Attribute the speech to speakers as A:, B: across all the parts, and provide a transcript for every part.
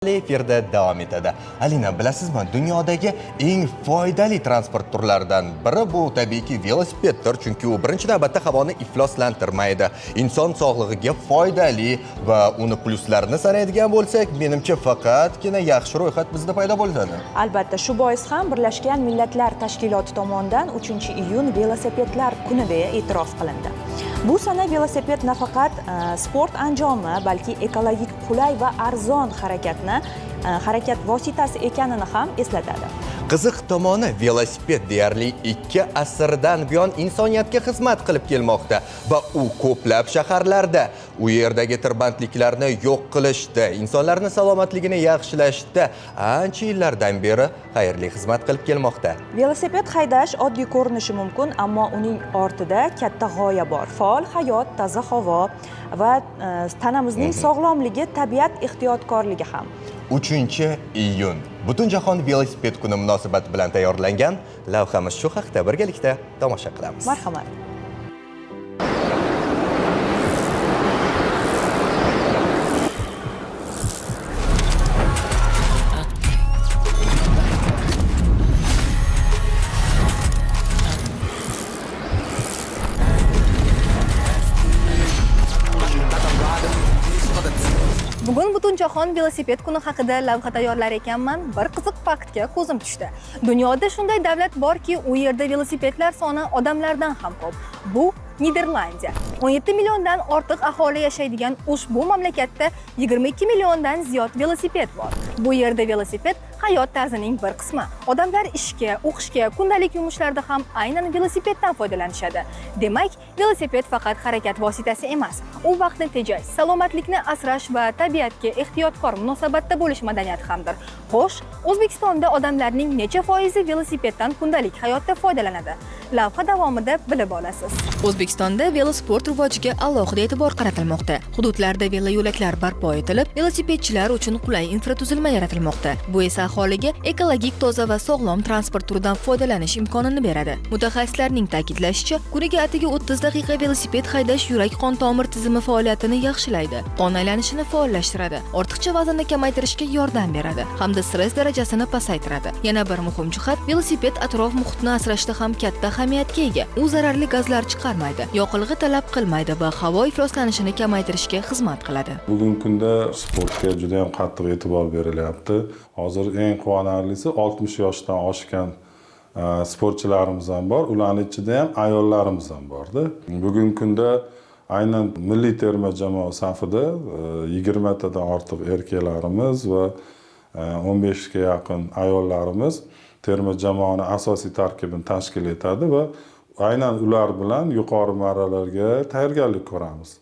A: Efirda davom etadi. Alina, bilasizmi, dunyodagi eng foydali transport turlaridan biri bu tabiiyki velosipeddir, chunki u birinchi navbatda havoni ifloslantirmaydi. Inson sog'lig'iga foydali va uni pluslarini sanaydigan bo'lsak, menimcha faqatgina yaxshi ro'yxat bizda paydo bo'ladi.
B: Albatta, shu bois ham Birlashgan Millatlar Tashkiloti tomonidan 3-iyun velosipedlar kuni deya e'tirof qilindi. Bu sana velosiped nafaqat sport anjomi, balki ekologik qulay va arzon harakat vositasi ekanini ham eslatadi.
A: Qiziq tomoni, velosiped deyarli 2 asrdan buyon insoniyatga xizmat qilib kelmoqda va u ko'plab shaharlarda u yerdagi tirbandliklarni yo'q qilishda, insonlarning salomatligini yaxshilashda ancha yillardan beri xayrli xizmat qilib kelmoqda.
B: Velosiped haydash oddiy ko'rinishi mumkin, ammo uning ortida katta g'oya bor. Faol hayot, toza havo va tanamizning sog'lomligi, tabiat ehtiyotkorligi ham.
A: 3-iyun Butunjahon velosiped kuni munosabati bilan tayyorlangan lavhamiz shu haqda birgalikda tomosha qilamiz.
B: Marhamat.
C: Bugun Butunjahon velosiped kuni haqida lavha tayyorlar ekanman. Bir qiziq faktga ko'zim tushdi. Dunyoda shunday davlat borki, u yerda velosipedlar soni odamlardan ham ko'p. Bu Niderlandiya. 17 milliondan ortiq aholi yashaydigan ushbu mamlakatda 22 milliondan ziyod velosiped bor. Bu yerda velosiped hayot tarzining bir qismi. Odamlar ishga, o'qishga, kundalik yumushlarda ham aynan velosipeddan foydalanishadi. Demak, velosiped faqat harakat vositasi emas. U vaqtni tejash, salomatlikni asrash va tabiatga ehtiyotkor munosabatda bo'lish madaniyati hamdir. Xo'sh, O'zbekistonda odamlarning necha foizi velosipeddan kundalik hayotda foydalanadi? Lavha davomida bilib olasiz. O'zbekistonda velosport rivojiga alohida e'tibor qaratilmoqda. Hududlarda veloyo'laklar barpo etilib, velosipedchilar uchun qulay infratuzilma yaratilmoqda. Bu esa aholiga ekologik, toza va sog'lom transport turidan foydalanish imkonini beradi. Mutaxassislarning ta'kidlashicha, kuniga atigi 30 daqiqa velosiped haydash yurak-qon tomir tizimi faoliyatini yaxshilaydi, qon aylanishini faollashtiradi, ortiqcha vaznni kamaytirishga yordam beradi hamda stress darajasini pasaytiradi. Yana bir muhim jihat, velosiped atrof muhitni asrashda ham katta ahamiyatga ega. U zararli gazlar chiqarmaydi, yoqilg'i talab qilmaydi va havo ifloslanishini kamaytirishga xizmat qiladi.
D: Bugungi kunda sportga juda ham qattiq e'tibor berilyapti. Hozir eng quvonarlisi 60 yoshdan oshgan sportchilarimiz ham bor, ularning ichida ham ayollarimiz ham borda. Bugungi kunda aynan milliy terma jamoa safida 20 tadan ortiq erkaklarimiz va 15 ga yaqin ayollarimiz terma jamoaning asosiy tarkibini tashkil etadi va aynan ular bilan yuqori marralarga tayyorgarlik ko'ramiz.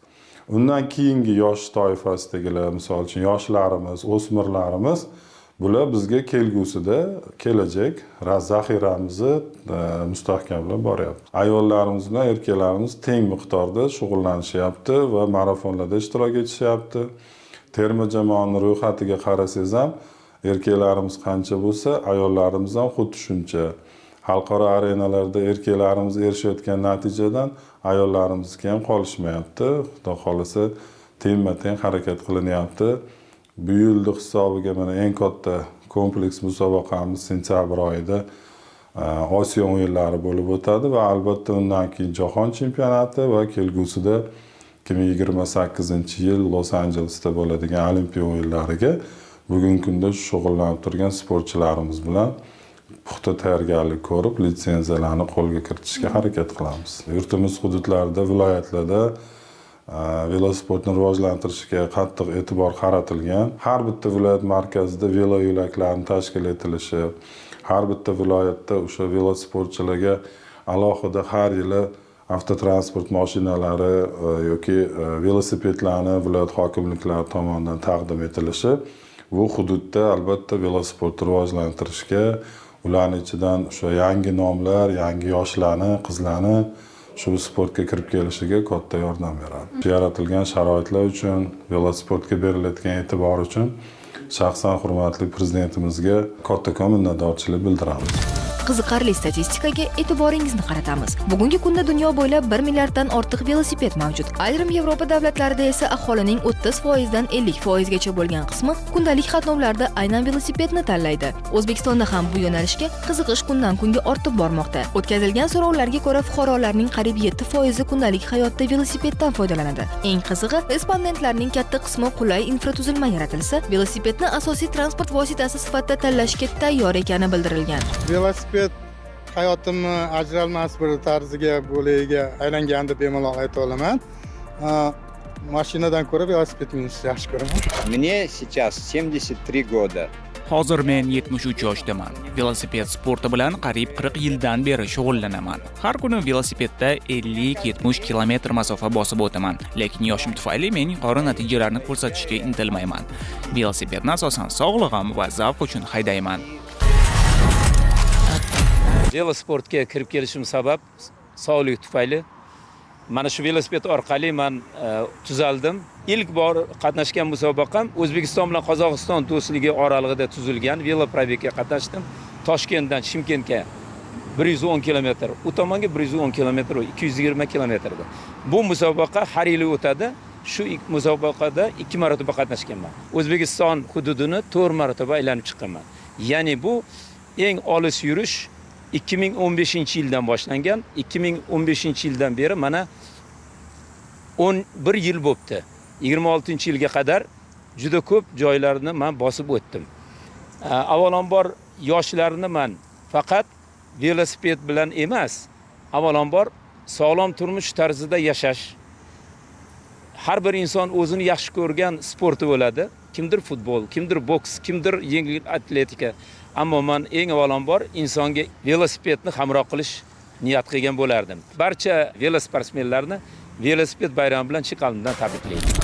D: Undan keyingi yosh toifasidagilar, misol uchun yoshlarimiz, o'smirlarimiz, bular bizga kelgusida kelajak zaxiramizni mustahkamlab boryapti. Ayollarimiz bilan erkaklarimiz teng miqdorda shug'ullanishyapti va marafonlarda ishtirok etishyapti. Terma jamoaning ro'yxatiga qarasangiz ham erkaklarimiz qancha bo'lsa, ayollarimiz ham xuddi shuncha. Xalqaro arenalarda erkaklarimiz erishayotgan natijadan ayollarimizniki ham qolishmayapti. Xudo xolasa tengma-teng harakat qilinyapti. Bu yilning hisobiga mana eng katta kompleks musobaqamiz sentyabr oyida Osiyo o'yinlari bo'lib o'tadi va albatta undan keyin jahon chempionati va kelgusida 2028-yil Los-Anjelesda bo'ladigan Olimpiya o'yinlariga bugungi kunda shug'ullanib turgan sportchilarimiz bilan puxta tayyorgarlik ko'rib, litsenziyalarni qo'lga kiritishga harakat qilamiz. Yurtimiz hududlarida, viloyatlarda velosportni rivojlantirishga qattiq e'tibor qaratilgan. Har bitta viloyat markazida velo yo'laklarning tashkil etilishi, har bitta viloyatda o'sha velosportchilarga alohida har yili avtotransport mashinalari yoki velosipedlarni viloyat hokimliklari tomonidan taqdim etilishi bu hududda albatta velosportni rivojlantirishga, ularning ichidan o'sha yangi nomlar, yangi yoshlarni, qizlarni shu sportga kirib kelishiga katta yordam beradi. Yaratilgan sharoitlar uchun, velosportga berilayotgan e'tibor uchun shaxsan hurmatli prezidentimizga kattakon minnatdorchilik bildiramiz.
C: qiziqarli statistikaga e'tiboringizni qaratamiz. Bugungi kunda dunyo bo'ylab 1 milliarddan ortiq velosiped mavjud. Ayrim Yevropa davlatlarida esa aholining 30% dan 50% gacha bo'lgan qismi kundalik qatnovlarda aynan velosipedni tanlaydi. O'zbekistonda ham bu yo'nalishga qiziqish kundan kunga ortib bormoqda. O'tkazilgan so'rovlarga ko'ra, fuqarolarning qariyb 7% kundalik hayotda velosipeddan foydalanadi. Eng qizig'i, respondentlarning katta qismi qulay infratuzilma yaratilsa, velosipedni asosiy transport vositasi sifatida tanlashga tayyor ekani bildirilgan.
E: Velosiped hayotimni ajralmas bir tarziga bo'lagiga aylangan deb bemalol ayta olaman. Mashinadan ko'ra velosiped minishni yaxshi ko'raman.
F: Мне сейчас 73 года.
G: Hozir men 73 yoshdaman. Velosiped sporti bilan qariyb 40 yildan beri shug'ullanaman. Har kuni velosipedda 50-70 kilometr masofa bosib o'taman. Lekin yoshim tufayli men yuqori natijalarni ko'rsatishga intilmayman. Velosipedni asosan sog'lig'im va zavq uchun haydayman.
H: Velosportga kirib kelishim sabab sog'lik tufayli. Mana shu velosiped orqali men tuzaldim. İlk bor qatnashgan musobaqam O'zbekiston bilan Qozog'iston do'stligi oralig'ida tuzilgan veloprobegga qatnashdim. Toshkentdan Shimkentga 110 kilometr, u tomonga 110 kilometr, 220 kilometrda. Bu musobaqa har yili o'tadi. Shu musobaqada 2 marotaba qatnashganman. O'zbekiston hududini 4 marotaba aylanib chiqqanman. Ya'ni bu eng olis yurish 2015-yildan boshlangan. 2015-yildan beri mana 11 yil bo'libdi. 26-yilga qadar juda ko'p joylarni men bosib o'tdim. Avvalambor yoshlarni men faqat velosiped bilan emas, avvalambor sog'lom turmush tarzida yashash. Har bir inson o'zini yaxshi ko'rgan sporti bo'ladi. Kimdir futbol, kimdir boks, kimdir yengil atletika. Ammo men eng avvalambor insonga velosipedni hamroh qilish niyat qilgan bo'lardim. Barcha velosportmenlarni velosiped bayrami bilan chin qalbimdan tabriklayman.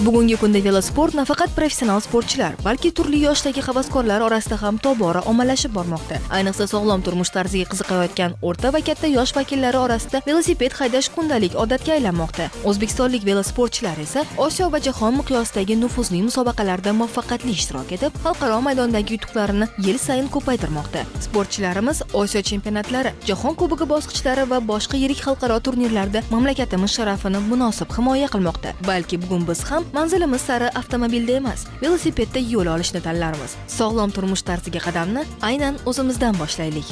C: Bugungi kunda velosport nafaqat professional sportchilar, balki turli yoshdagi havaskorlar orasida ham tobora ommalashib bormoqda. Ayniqsa sog'lom turmush tarziga qiziqayotgan o'rta va katta yosh vakillari orasida velosiped haydash kundalik odatga aylanmoqda. O'zbekistonlik velosportchilar esa Osiyo va jahon miqyosidagi nufuzli musobaqalarda muvaffaqiyatli ishtirok etib, xalqaro maydondagi yutuqlarini yil sayin ko'paytirmoqda. Sportchilarimiz Osiyo chempionatlari, jahon kubogi bosqichlari va boshqa yirik xalqaro turnirlarda mamlakatimiz sharafini munosib himoya qilmoqda. Balki bugun biz ham manzilimiz sari avtomobilda emas, velosipedda yo'l olishni tanlarmiz. Sog'lom turmush tarziga qadamni aynan o'zimizdan boshlaylik.